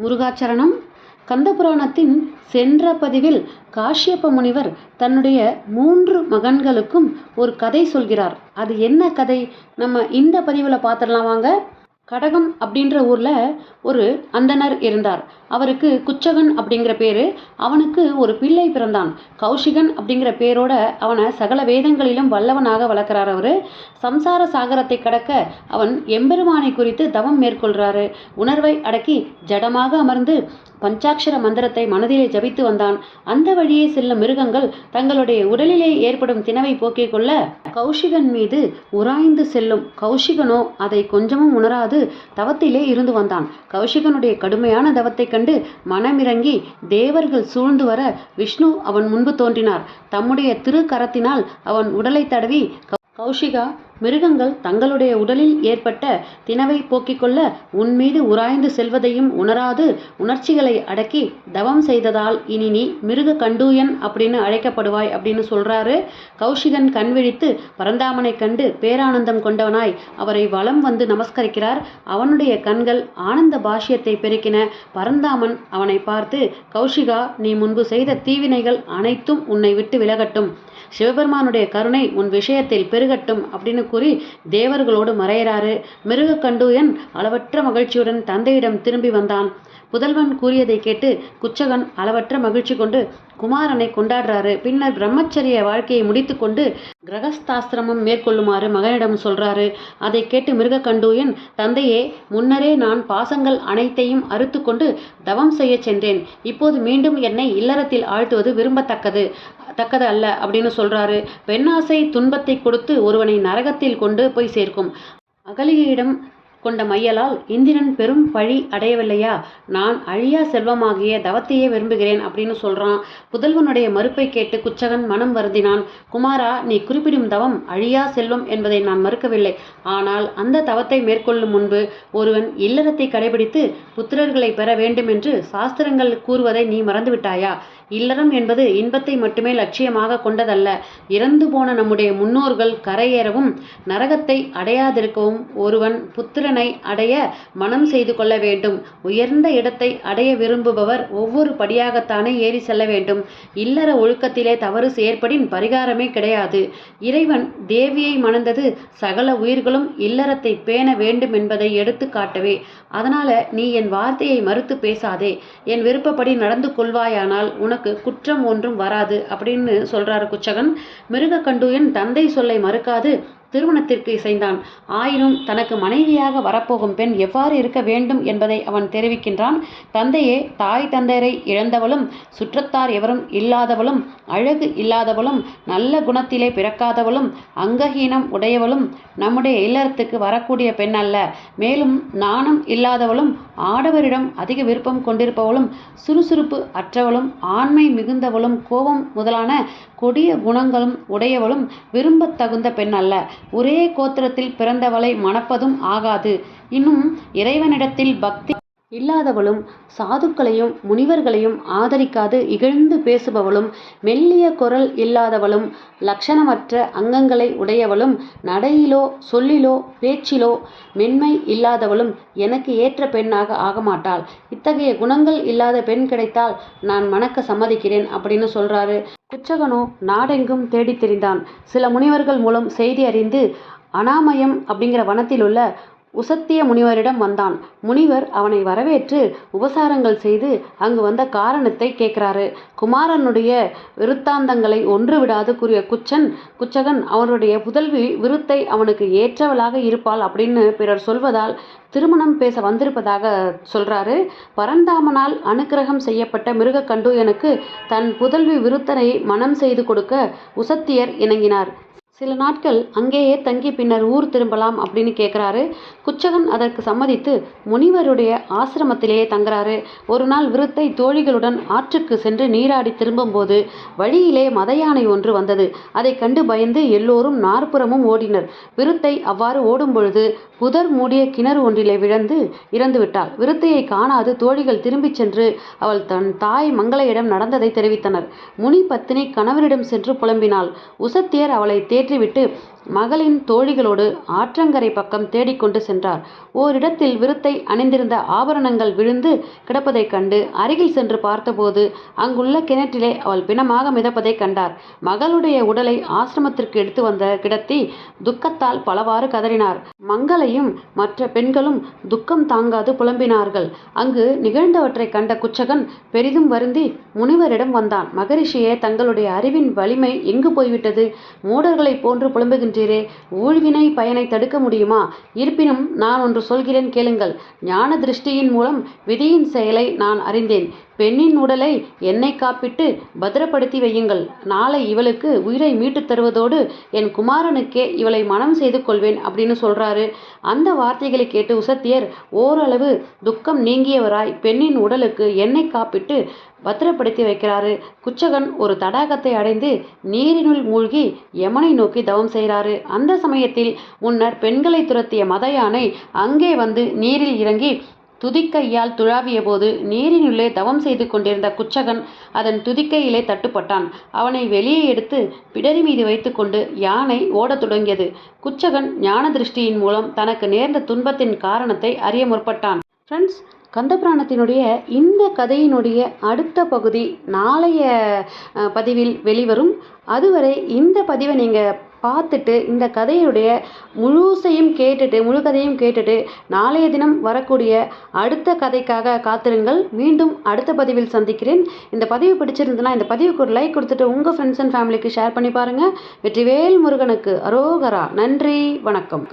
முருகாச்சரணம். கந்தபுராணத்தின் சென்ற பதிவில் காஷ்யப முனிவர் தன்னுடைய 3 மகன்களுக்கும் ஒரு கதை சொல்கிறார். அது என்ன கதை நம்ம இந்த பதிவில் பார்த்துடலாம் வாங்க. கடகம் அப்படின்ற ஊரில் ஒரு அந்தனர் இருந்தார். அவருக்கு குச்சகன் அப்படிங்கிற பேர். அவனுக்கு ஒரு பிள்ளை பிறந்தான். கௌஷிகன் அப்படிங்கிற பேரோட அவனை சகல வேதங்களிலும் வல்லவனாக வளர்க்குறார். அவர் சம்சார சாகரத்தை கடக்க அவன் எம்பெருமானை குறித்து தவம் மேற்கொள்கிறாரு. உணர்வை அடக்கி ஜடமாக அமர்ந்து பஞ்சாட்சர மந்திரத்தை மனதிலே ஜபித்து வந்தான். அந்த வழியே செல்லும் மிருகங்கள் தங்களுடைய உடலிலே ஏற்படும் தினவை போக்கிக் கொள்ள கௌஷிகன் மீது உராய்ந்து செல்லும். கௌஷிகனோ அதை கொஞ்சமும் உணராது தவத்திலே இருந்து வந்தான். கௌஷிகனுடைய கடுமையான தவத்தை கண்டு மனமிறங்கி தேவர்கள் சூழ்ந்து வர விஷ்ணு அவன் முன்பு தோன்றினார். தம்முடைய திருக்கரத்தினால் அவன் உடலை தடவி, கௌஷிகா, மிருகங்கள் தங்களுடைய உடலில் ஏற்பட்ட தினவை போக்கிக் கொள்ள உன்மீது உராய்ந்து செல்வதையும் உணராது உணர்ச்சிகளை அடக்கி தவம் செய்ததால் இனி நீ மிருக கண்டூயன் அப்படின்னு அழைக்கப்படுவாய் அப்படின்னு சொல்றாரு. கௌஷிகன் கண் விழித்து பரந்தாமனை கண்டு பேரானந்தம் கொண்டவனாய் அவரை வலம் வந்து நமஸ்கரிக்கிறார். அவனுடைய கண்கள் ஆனந்த பாஷ்யத்தை பெருக்கின. பரந்தாமன் அவனை பார்த்து, கௌஷிகா, நீ முன்பு செய்த தீவினைகள் அனைத்தும் உன்னை விட்டு விலகட்டும், சிவபெருமானுடைய கருணை உன் விஷயத்தில் பெருகட்டும் அப்படின்னு கூறி தேவர்களோடு மறையிறாரு. மிருக கண்டூயன் அளவற்ற மகிழ்ச்சியுடன் தந்தையிடம் திரும்பி வந்தான். புதல்வன் கூறியதை கேட்டு குச்சகன் அளவற்ற மகிழ்ச்சி கொண்டு குமாரனை கொண்டாடுறாரு. பின்னர் பிரம்மச்சரிய வாழ்க்கையை முடித்து கொண்டு கிரகஸ்தாசிரமம் மேற்கொள்ளுமாறு மகனிடம் சொல்றாரு. அதை கேட்டு மிருக கண்டூயன், தந்தையே, முன்னரே நான் பாசங்கள் அனைத்தையும் அறுத்து கொண்டு தவம் செய்ய சென்றேன். இப்போது மீண்டும் என்னை இல்லறத்தில் ஆழ்த்துவது விரும்பத்தக்கது அல்ல அப்படின்னு சொல்றாரு. பெண்ணாசை துன்பத்தை கொடுத்து ஒருவனை நரகத்தில் கொண்டு போய் சேர்க்கும். அகலிகையிடம் கொண்ட மையலால் இந்திரன் பெரும் பழி அடையவில்லையா? நான் அழியா செல்வமாகிய தவத்தையே விரும்புகிறேன் அப்படின்னு சொல்றான். புதல்வனுடைய மறுப்பை கேட்டு குச்சகன் மனம் வருந்தினான். குமாரா, நீ குறிப்பிடும் தவம் அழியா செல்வம் என்பதை நான் மறுக்கவில்லை. ஆனால் அந்த தவத்தை மேற்கொள்ளும் முன்பு ஒருவன் இல்லறத்தை கடைபிடித்து புத்திரர்களை பெற வேண்டும் என்று சாஸ்திரங்கள் கூறுவதை நீ மறந்துவிட்டாயா? இல்லறம் என்பது இன்பத்தை மட்டுமே லட்சியமாக கொண்டதல்ல. இறந்து போன நம்முடைய முன்னோர்கள் கரையேறவும் நரகத்தை அடையாதிருக்கவும் ஒருவன் புத்திரனை அடைய மனம் செய்து கொள்ள வேண்டும். உயர்ந்த இடத்தை அடைய விரும்புபவர் ஒவ்வொரு படியாகத்தானே ஏறி செல்ல வேண்டும். இல்லற ஒழுக்கத்திலே தவறு ஏற்படின் பரிகாரமே கிடையாது. இறைவன் தேவியை மணந்தது சகல உயிர்களும் இல்லறத்தை பேண வேண்டும் என்பதை எடுத்து காட்டவே. அதனால நீ என் வார்த்தையை மறுத்து பேசாதே. என் விருப்பப்படி நடந்து கொள்வாயானால் உனக்கு குற்றம் ஒன்றும் வராது அப்படின்னு சொல்றாரு குச்சகன். மிருக கண்டூயன் தந்தை சொல்லை மறுக்காது திருமணத்திற்கு இசைந்தான். ஆயினும் தனக்கு மனைவியாக வரப்போகும் பெண் எவ்வாறு இருக்க வேண்டும் என்பதை அவன் தெரிவிக்கின்றான். தந்தையே, தாய் தந்தையரை இழந்தவளும் சுற்றத்தார் எவரும் இல்லாதவளும் அழகு இல்லாதவளும் நல்ல குணத்திலே பிறக்காதவளும் அங்கஹீனம் உடையவளும் நம்முடைய இல்லறத்துக்கு வரக்கூடிய பெண் அல்ல. மேலும் நாணம் இல்லாதவளும் ஆடவரிடம் அதிக விருப்பம் கொண்டிருப்பவளும் சுறுசுறுப்பு அற்றவளும் ஆண்மை மிகுந்தவளும் கோபம் முதலான கொடிய குணங்களும் உடையவளும் விரும்பத் தகுந்த பெண் அல்ல. ஒரே கோத்திரத்தில் பிறந்தவளை மணப்பதும் ஆகாது. இன்னும் இறைவனிடத்தில் பக்தி இல்லாதவளும் சாதுக்களையும் முனிவர்களையும் ஆதரிக்காது இகழ்ந்து பேசுபவளும் மெல்லிய குரல் இல்லாதவளும் லட்சணமற்ற அங்கங்களை உடையவளும் நடையிலோ சொல்லிலோ பேச்சிலோ மென்மை இல்லாதவளும் எனக்கு ஏற்ற பெண்ணாக ஆகமாட்டாள். இத்தகைய குணங்கள் இல்லாத பெண் கிடைத்தால் நான் மணக்க சம்மதிக்கிறேன் அப்படின்னு சொல்றாரு. குச்சகனோ நாடெங்கும் தேடி திரிந்தான். சில முனிவர்கள் மூலம் செய்தி அறிந்து அனாமயம் அப்படிங்கிற வனத்தில் உள்ள உசத்திய முனிவரிடம் வந்தான். முனிவர் அவனை வரவேற்று உபசாரங்கள் செய்து அங்கு வந்த காரணத்தை கேட்கிறாரு. குமாரனுடைய விருத்தாந்தங்களை ஒன்று விடாது கூறிய குச்சகன் அவனுடைய புதல்வி விருத்தை அவனுக்கு ஏற்றவளாக இருப்பாள் அப்படின்னு பிறர் சொல்வதால் திருமணம் பேச வந்திருப்பதாக சொல்றாரு. பரந்தாமனால் அனுக்கிரகம் செய்யப்பட்ட மிருக கண்டூயனுக்கு தன் புதல்வி விருத்தனை மனம் செய்து கொடுக்க உசத்தியர் இணங்கினார். சில நாட்கள் அங்கேயே தங்கி பின்னர் ஊர் திரும்பலாம் அப்படின்னு கேட்குறாரு. குச்சகன் அதற்கு சம்மதித்து முனிவருடைய ஆசிரமத்திலேயே தங்குறாரு. ஒரு நாள் விருத்தை தோழிகளுடன் ஆற்றுக்கு சென்று நீராடி திரும்பும்போது வழியிலே மத யானை ஒன்று வந்தது. அதை கண்டு பயந்து எல்லோரும் நாற்புறமும் ஓடினர். விருத்தை அவ்வாறு ஓடும் பொழுது புதர் மூடிய கிணறு ஒன்றிலே விழுந்து இறந்து விட்டாள். விருத்தையை காணாது தோழிகள் திரும்பிச் சென்று அவள் தன் தாய் மங்களையிடம் நடந்ததை தெரிவித்தனர். முனி பத்தினி கணவரிடம் சென்று புலம்பினாள். உசத்தியர் அவளை தேற்றிவிட்டு மகளின் தோழிகளோடு ஆற்றங்கரை பக்கம் தேடிக்கொண்டு சென்றார். ஓரிடத்தில் விருத்தை அணிந்திருந்த ஆபரணங்கள் விழுந்து கிடப்பதைக் கண்டு அருகில் சென்று பார்த்தபோது அங்குள்ள கிணற்றிலே அவள் பிணமாக மிதப்பதைக் கண்டார். மகளுடைய உடலை ஆசிரமத்திற்கு எடுத்து வந்த கிடத்தி துக்கத்தால் பலவாறு கதறினார். மங்களையும் மற்ற பெண்களும் துக்கம் தாங்காது புலம்பினார்கள். அங்கு நிகழ்ந்தவற்றை கண்ட குச்சகன் பெரிதும் வருந்தி முனிவரிடம் வந்தான். மகரிஷியே, தங்களுடைய அறிவின் வலிமை எங்கு போய்விட்டது? மூடர்களைப் போன்று புலம்புகின்றீரே, ஊழ்வினை பயனை தடுக்க முடியுமா? இருப்பினும் நான் ஒன்று சொல்கிறேன், கேளுங்கள். ஞான திருஷ்டியின் மூலம் விதியின் செயலை நான் அறிந்தேன். பெண்ணின் உடலை எண்ணெய் காப்பிட்டு பத்திரப்படுத்தி வையுங்கள். நாளை இவளுக்கு உயிரை மீட்டுத் தருவதோடு என் குமாரனுக்கே இவளை மனம் செய்து கொள்வேன் அப்படின்னு சொல்றாரு. அந்த வார்த்தைகளை கேட்டு உசத்தியர் ஓரளவு துக்கம் நீங்கியவராய் பெண்ணின் உடலுக்கு எண்ணெய் காப்பிட்டு பத்திரப்படுத்தி வைக்கிறாரு. குச்சகன் ஒரு தடாகத்தை அடைந்து நீரினுள் மூழ்கி யமனை நோக்கி தவம் செய்கிறாரு. அந்த சமயத்தில் முன்னர் பெண்களை துரத்திய மத யானை அங்கே வந்து நீரில் இறங்கி துதிக்கையால் துழாவிய போது நீரினுள்ளே தவம் செய்து கொண்டிருந்த குச்சகன் அதன் துதிக்கையிலே தட்டுப்பட்டான். அவனை வெளியே எடுத்து பிடரி மீது வைத்து கொண்டு யானை ஓடத் தொடங்கியது. குச்சகன் ஞான திருஷ்டியின் மூலம் தனக்கு நேர்ந்த துன்பத்தின் காரணத்தை அறிய முற்பட்டான். ஃப்ரெண்ட்ஸ், கந்தபுராணத்தினுடைய இந்த கதையினுடைய அடுத்த பகுதி நாளைய பதிவில் வெளிவரும். அதுவரை இந்த பதிவை நீங்கள் பார்த்துட்டு இந்த கதையுடைய முழு கதையும் கேட்டுட்டு நாளைய தினம் வரக்கூடிய அடுத்த கதைக்காக காத்திருங்கள். மீண்டும் அடுத்த பதிவில் சந்திக்கிறேன். இந்த பதிவு பிடிச்சிருந்ததுன்னா இந்த பதிவுக்கு ஒரு லைக் கொடுத்துட்டு உங்கள் ஃப்ரெண்ட்ஸ் அண்ட் ஃபேமிலிக்கு ஷேர் பண்ணி பாருங்கள். வெற்றிவேல் முருகனுக்கு அரோகரா. நன்றி, வணக்கம்.